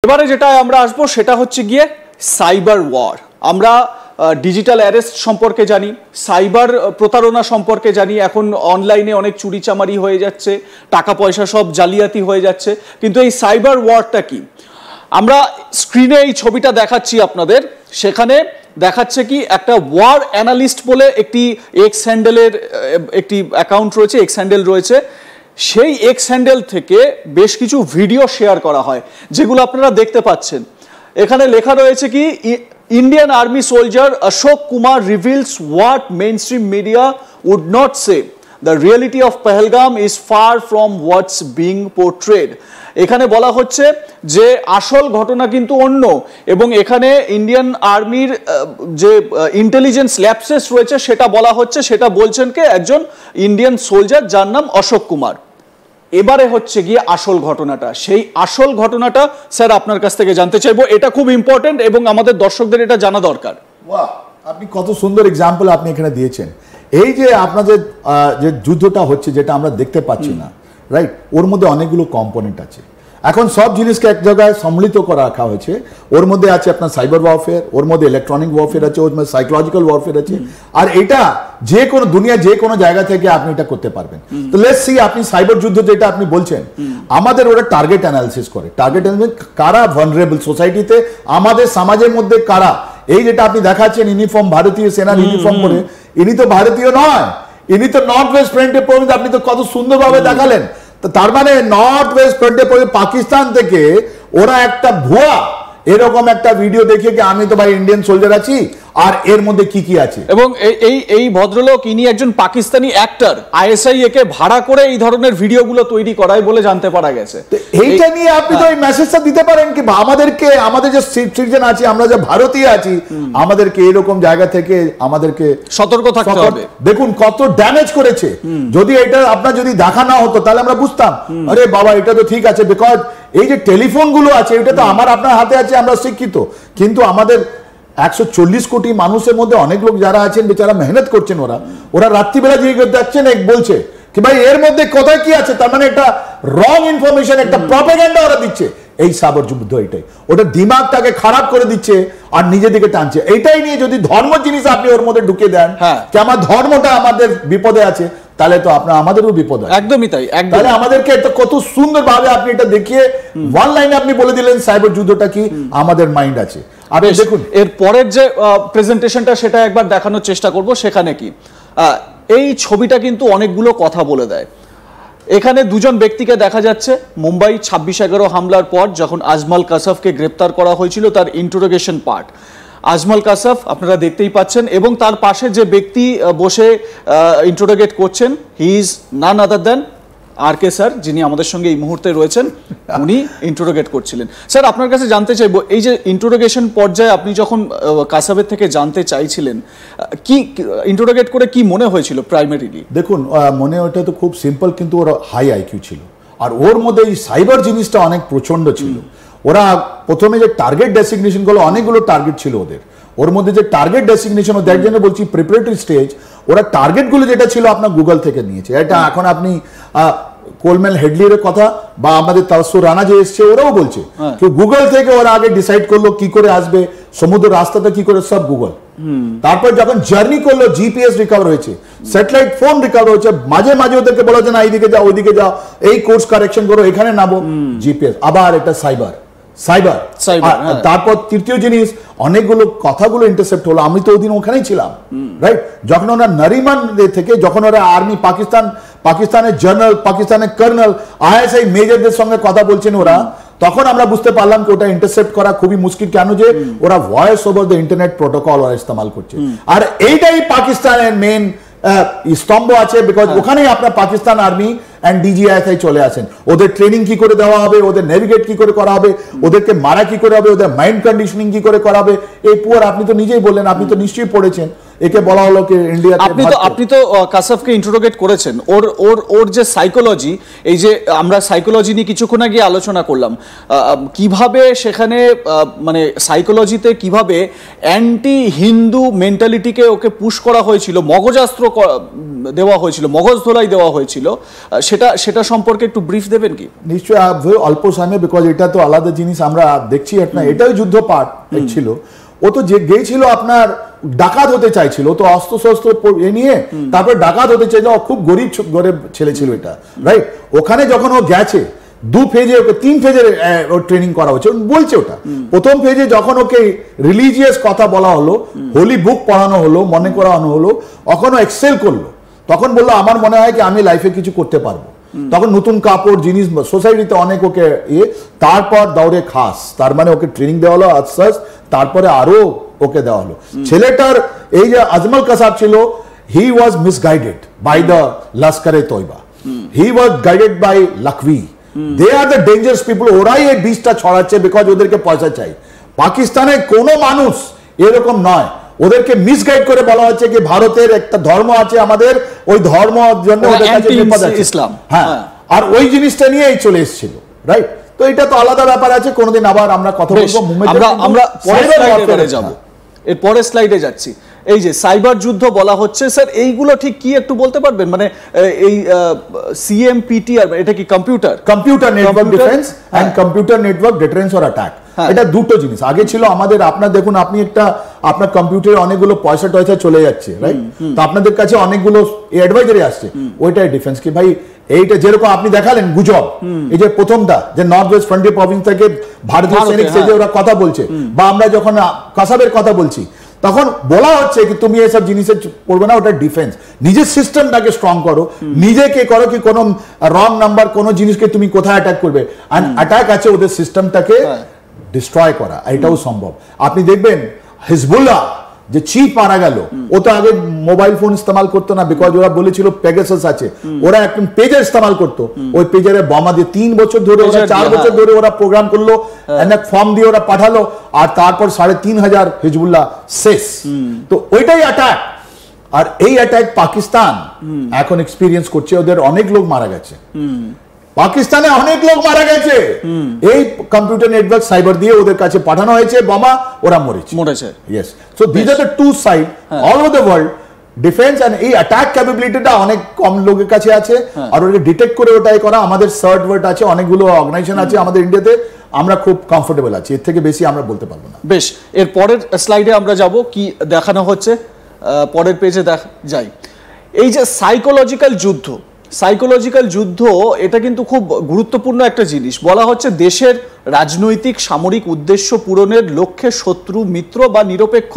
এবারে যেটা আমরা আসবো সেটা হচ্ছে গিয়ে সাইবার ওয়ার। আমরা ডিজিটাল অ্যারেস্ট সম্পর্কে জানি, সাইবার প্রতারণা সম্পর্কে জানি। এখন অনলাইনে অনেক চুরিচামারি হয়ে যাচ্ছে, টাকা পয়সা সব জালিয়াতি হয়ে যাচ্ছে। কিন্তু এই সাইবার ওয়ারটা কি? আমরা স্ক্রিনে এই ছবিটা দেখাচ্ছি আপনাদের, সেখানে দেখাচ্ছে কি একটা ওয়ার অ্যানালিস্ট বলে একটি এক্স হ্যান্ডেলের একটি অ্যাকাউন্ট রয়েছে, এক্স হ্যান্ডেল রয়েছে। সেই এক্স হ্যান্ডেল থেকে বেশ কিছু ভিডিও শেয়ার করা হয়, যেগুলো আপনারা দেখতে পাচ্ছেন। এখানে লেখা রয়েছে কি, Indian army soldier Ashok Kumar reveals what mainstream media would not say, the reality of Pahalgam is far from what's being portrayed. এখানে বলা হচ্ছে যে আসল ঘটনা কিন্তু অন্য, এবং এখানে ইন্ডিয়ান আর্মির যে ইন্টেলিজেন্স ল্যাপসেস রয়েছে সেটা বলা হচ্ছে, সেটা বলছেন কে, একজন ইন্ডিয়ান সোলজার যার নাম অশোক কুমার। এবারে হচ্ছে গিয়ে আসল ঘটনাটা। সেই আসল ঘটনাটা স্যার আপনার কাছ থেকে জানতে চাইবো, এটা খুব ইম্পর্টেন্ট এবং আমাদের দর্শকদের এটা জানা দরকার। বাহ, আপনি কত সুন্দর এক্সাম্পল আপনি এখানে দিয়েছেন। এই যে আপনাদের যে যুদ্ধটা হচ্ছে, যেটা আমরা দেখতে পাচ্ছি না, রাইট, ওর মধ্যে অনেকগুলো কম্পোনেন্ট আছে। এখন সব জিনিসকে এক জায়গায় সম্মিলিত করে রাখা হয়েছে। ওর মধ্যে আছে আপনার সাইবার ওয়ারফেয়ার, ওর মধ্যে ইলেকট্রনিক ওয়ারফেয়ার আছে, ওর মধ্যে সাইকোলজিক্যাল ওয়ারফেয়ার আছে। আর এটা যে কোনো দুনিয়া যে কোনো জায়গা থেকে আপনি এটা করতে পারবেন। তো লেটস সি, আপনি সাইবার যুদ্ধ যেটা আপনি বলছেন, আমাদের ওরা টার্গেট অ্যানালিসিস করে। টার্গেট অ্যানালিসিস কারা ভালনারেবল সোসাইটিতে, আমাদের সমাজের মধ্যে কারা। এই যেটা আপনি দেখাচ্ছেন ইউনিফর্ম, ভারতীয় সেনার ইউনিফর্ম পরে, ইনি তো ভারতীয় নয়, ইনি তো নর্থ ওয়েস্ট ফ্রন্টে পড়বেন। আপনি তো কত সুন্দরভাবে দেখালেন। তার মানে নর্থ ওয়েস্ট ফ্রন্টে পড়ে পাকিস্তান থেকে ওরা একটা ভুয়া এরকম একটা ভিডিও দেখিয়ে কি আমি তো ভাই ইন্ডিয়ান সোলজার আছি, আর এর মধ্যে কি কি আছে। এবং এই ভদ্রলোক ইনি একজন পাকিস্তানি অ্যাক্টর, আইএসআই একে ভাড়া করে এই ধরনের ভিডিওগুলো তৈরি করায় বলে জানতে পারা গেছে। এইটা নিয়ে আপনি তো এই মেসেজটা দিতে পারেন কি আমাদেরকে, আমাদের যে সিটিজেন আছি, আমরা যে ভারতীয় আছি, আমাদেরকে এরকম জায়গা থেকে আমাদেরকে সতর্ক থাকতে হবে। দেখুন কত ড্যামেজ করেছে। যদি এটা আপনার যদি দেখা না হতো তাহলে আমরা বুঝতাম, আরে বাবা এটা তো ঠিক আছে। বিকজ এই যে টেলিফোন গুলো আছে, এটা তো আমার আপনার হাতে আছে, আমরা শিক্ষিত। কিন্তু আমাদের 140 কোটি মানুষের মধ্যে অনেক লোক যারা আছেন বেচারা মেহনত করছেন, ওরা রাত্রিবেলা যে দেখছেন এক বলছে কি ভাই এর মধ্যে কোথায় কি আছে। তার মানে একটা রং ইনফরমেশন, একটা প্রপাগান্ডা ওরা দিচ্ছে। এই সাইবার যুদ্ধ এটাই, ওটা দিমাগটাকে খারাপ করে দিচ্ছে আর নিজের দিকে টানছে। এইটাই নিয়ে যদি ধর্ম জিনিস আপনি ওর মধ্যে ঢুকে দেন যে আমার ধর্মটা আমাদের বিপদে আছে, তাহলে তো আপনার আমাদেরও বিপদ আছে। একদমই তাই। তাহলে আমাদেরকে কত সুন্দরভাবে আপনি এটা দেখিয়ে ওয়ান লাইনে আপনি বলে দিলেন সাইবার যুদ্ধটা কি আমাদের মাইন্ড আছে। আপনি দেখুন এর পরের যে প্রেজেন্টেশনটা সেটা একবার দেখানোর চেষ্টা করব। সেখানে কি এই ছবিটা কিন্তু অনেকগুলো কথা বলে দেয়। এখানে দুজন ব্যক্তিকে দেখা যাচ্ছে মুম্বাই 26/11 হামলার পর যখন আজমল কাসাফকে গ্রেপ্তার করা হয়েছিল, তার ইন্টারোগেশন পার্ট। আজমল কাসাফ আপনারা দেখতেই পাচ্ছেন, এবং তার পাশে যে ব্যক্তি বসে ইন্টারোগেট করছেন, he is none other than RK sir, যিনি আমাদের সঙ্গে এই মুহূর্তে রয়েছেন। উনি ইন্টারোগেট করছিলেন। স্যার আপনার কাছে জানতে চাইবো, এই যে ইন্টারোগেশন পর্যায়ে আপনি যখন কাসাফের থেকে জানতে চাইছিলেন, কি ইন্টারোগেট করে কি মনে হয়েছিল প্রাইমারিলি? দেখুন মনে ওটা তো খুব সিম্পল, কিন্তু ওর হাই IQ ছিল, আর ওর মধ্যে এই সাইবার জিনিসটা অনেক প্রচন্ড ছিল। ওরা প্রথমে যে টার্গেট ডেসিগনেশন গুলো, অনেকগুলো টার্গেট ছিল ওর মধ্যে যে টার্গেট ডেসিগনেশন, দ্যাট জন্য বলছি প্রিপারেটরি স্টেজ, ওরা টার্গেট গুলো যেটা ছিল আপনার গুগল থেকে নিয়েছে। এটা এখন আপনি কোলম্যান হেডলির কথা বা আমাদের তাওসুর রানা যে এসছে ওরাও বলছে তো গুগল থেকে ওরা আগে ডিসাইড করলো কি করে আসবে, সমুদ্র রাস্তাটা কি করে, সব গুগল। তারপর যখন জার্নি করলো জিপিএস রিকভার হয়েছে, স্যাটেলাইট ফোন রিকভার হয়েছে, মাঝে মাঝে ওদেরকে বলা যায় না এইদিকে যাও ওইদিকে যাও, এই কোর্স কারেকশন করো, এখানে নামো, জিপিএস। আবার এটা সাইবার। তারপর তৃতীয় জিনিস, অনেকগুলো কথাগুলো ইন্টারসেপ্ট হলো। আমি তো ওই দিন ওখানেই ছিলাম, রাইট, যখন ওরা নারিমান থেকে, যখন ওরা আর্মি পাকিস্তানের জেনারেল, পাকিস্তানের কর্নেল, ISI মেজরদের সঙ্গে কথা বলছেন ওরা, তখন আমরা বুঝতে পারলাম কি ওটা ইন্টারসেপ্ট করা খুবই মুশকিল। কেন যে ওরা voice over the internet protocol ওরা ইস্তেমাল করছে, আর এইটাই পাকিস্তানের মেন স্তম্ভ আছে। বিকজ ওখানেই আপনার পাকিস্তান আর্মি এন্ড DGISI চলে আসেন। ওদের ট্রেনিং কি করে দেওয়া হবে, ওদের নেভিগেট কি করে করা হবে, ওদেরকে মারা কি করে হবে, ওদের মাইন্ড কন্ডিশনিং কি করে করা হবে। এই পুয়ার আপনি তো নিজেই বললেন, আপনি তো নিশ্চয়ই পড়েছেন, একে বলা হলো কি ইন্ডিয়াতে। আপনি তো কাসাফকে ইন্টারোগেট করেছেন, ওর যে সাইকোলজি, এই যে আমরা সাইকোলজি নিয়ে কিছুক্ষণ আগে আলোচনা করলাম, কিভাবে সেখানে মানে সাইকোলজিতে কিভাবে অ্যান্টি হিন্দু মেন্টালিটিকে ওকে পুশ করা হয়েছিল, মগজাস্ত্র দেওয়া হয়েছিল, মগজ ধোলাই দেওয়া হয়েছিল, সেটা সম্পর্কে একটু ব্রিফ দেবেন কি? নিশ্চয়ই অল্প সময়, বিকজ এটা তো আলাদা জিনিস আমরা দেখছি না, এটাই যুদ্ধ পার্ট ছিল। ও তো যে গিয়েছিল আপনার ডাকাত হতে চাইছিল, তো অস্ত্র শস্ত্র এ নিয়ে তারপর ডাকাত হতে চাইছিল, খুব গরিব ছেলে ছিল এটা, রাইট? ওখানে যখন ও গেছে 2 ফেজে, ওকে 3 ফেজের ওর ট্রেনিং করা হচ্ছে বলছে। ওটা প্রথম ফেজে যখন ওকে রিলিজিয়াস কথা বলা হলো, হোলি বুক পড়ানো হলো, মনে করানো হলো, তখন ও এক্সেল করলো। তখন বললো আমার মনে হয় কি আমি লাইফে কিছু করতে পারবো। তখন নতুন কাপড় জিনিস সোসাইটিতে অনেক ওকে তারপর দৌড়ে খাস, তার মানে ওকে ট্রেনিং দেওয়া হলো আস্তে আস্তে, তারপরে আরো ওকে দেওয়া হলো। ছেলেটার এই যে আজমল কাসাব ছিল, he was misguided by the Lashkar-e Taiba, he was guided by Lakhvi. They are the dangerous people. ওরাই এই বীজটা ছড়াচ্ছে বিকজ ওদেরকে পয়সা চাই। পাকিস্তানে কোনো মানুষ এরকম নয়, ওদেরকে মিসগাইড করে বলা হচ্ছে কি ভারতের একটা ধর্ম আছে আমাদের, ওই ধর্ম জন্য ওদের কাছে বিপদ আছে, ইসলাম। হ্যাঁ, আর ওই জিনিসটা নিয়েই চলে এসেছিল, রাইট? তো এটা তো আলাদা ব্যাপার আছে, কোনোদিন আবার আমরা কথা বলবো। আমরা পরের স্লাইডে যাব, এর পরের স্লাইডে যাচ্ছি। এই যে সাইবার যুদ্ধ বলা হচ্ছে, স্যার এইগুলো ঠিক কি একটু বলতে পারবেন? মানে এই CMPTR এটা কি computer network defence and computer network deterrence or attack, এটা দুটো জিনিস। আগে ছিল আমাদের, আপনার দেখুন, আপনি একটা আপনার কম্পিউটারে অনেকগুলো পয়সা টয়সা চলে যাচ্ছে, রাইট? তো আপনাদের কাছে অনেকগুলো অ্যাডভাইজারি আসছে, ওইটাই ডিফেন্স। কি ভাই এইটা যেরকম আপনি দেখালেন গুজব, এই যে প্রথমটা যে নর্থ ওয়েস্ট ফ্রন্টিয়ার প্রভিন্স থেকে ভারতীয় সৈনিক যে ওরা কথা বলছে, বা আমরা যখন কাসাবের কথা বলছি তখন বলা হচ্ছে কি তুমি এসব জিনিসে পড়বে না, ওটা ডিফেন্স। নিজের সিস্টেমটাকে স্ট্রং করো, নিজেকে করো কি কোনো রং নাম্বার কোনো জিনিসকে তুমি কোথায় অ্যাটাক করবে, আর অ্যাটাক আছে ওদের সিস্টেমটাকে ডিস্ট্রয় করা, এটাও সম্ভব। আপনি দেখবেন হিজবুল্লাহ যে চিফ মারা গেল, ও তো আগে মোবাইল ফোন ইস্তেমাল করতো না, বিকজ ওরা বলেছিল পেগাসাস আছে, ওরা একদম পেজার ইস্তেমাল করতো। ওই পেজারে বোমা দিয়ে 3 বছর ধরে ওরা 4 বছর ধরে ওরা প্রোগ্রাম করলো, এক ফর্ম দিয়ে ওরা পাঠালো, আর তারপর 3,500 হিজবুল্লাহ শেষ। তো ওইটাই অ্যাটাক। আর এই অ্যাটাক পাকিস্তান এখন এক্সপিরিয়েন্স করছে, ওদের অনেক লোক মারা গেছে, পাকিস্তানে অনেক লোক মারা গেছে, এই কম্পিউটার নেটওয়ার্ক সাইবার দিয়ে ওদের কাছে পাঠানো হয়েছে বোমা, ওরা মরেছে। Yes, so this are the two side all over the world. Defence and এই অ্যাটাক ক্যাপাবিলিটিটা অনেক কম লোকের কাছে আছে, আর ওটাকে ডিটেক্ট করে ওটাই করা। আমাদের সার্ট ওয়ার্ড আছে, অনেকগুলো অর্গানাইজেশন আছে আমাদের ইন্ডিয়াতে, আমরা খুব কমফোর্টেবল আছি, এর থেকে বেশি আমরা বলতে পারবো না। বেশ, এর পরের স্লাইডে আমরা যাব, কি দেখানো হচ্ছে পরের পেজে যাই। এই যে সাইকোলজিক্যাল যুদ্ধ, এটা কিন্তু খুব গুরুত্বপূর্ণ একটা জিনিস। বলা হচ্ছে দেশের রাজনৈতিক সামরিক উদ্দেশ্য পূরণের লক্ষ্যে শত্রু, মিত্র বা নিরপেক্ষ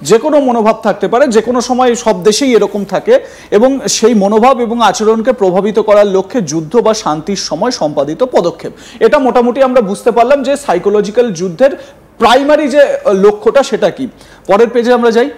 যে কোনো মনোভাব থাকতে পারে, যে কোনো সময় সব দেশেই এরকম থাকে, এবং সেই মনোভাব এবং আচরণকে প্রভাবিত করার লক্ষ্যে যুদ্ধ বা শান্তির সময় সম্পাদিত পদক্ষেপ। এটা মোটামুটি আমরা বুঝতে পারলাম যে সাইকোলজিক্যাল যুদ্ধের প্রাইমারি যে লক্ষ্যটা সেটা কি। পরের পেজে আমরা যাই।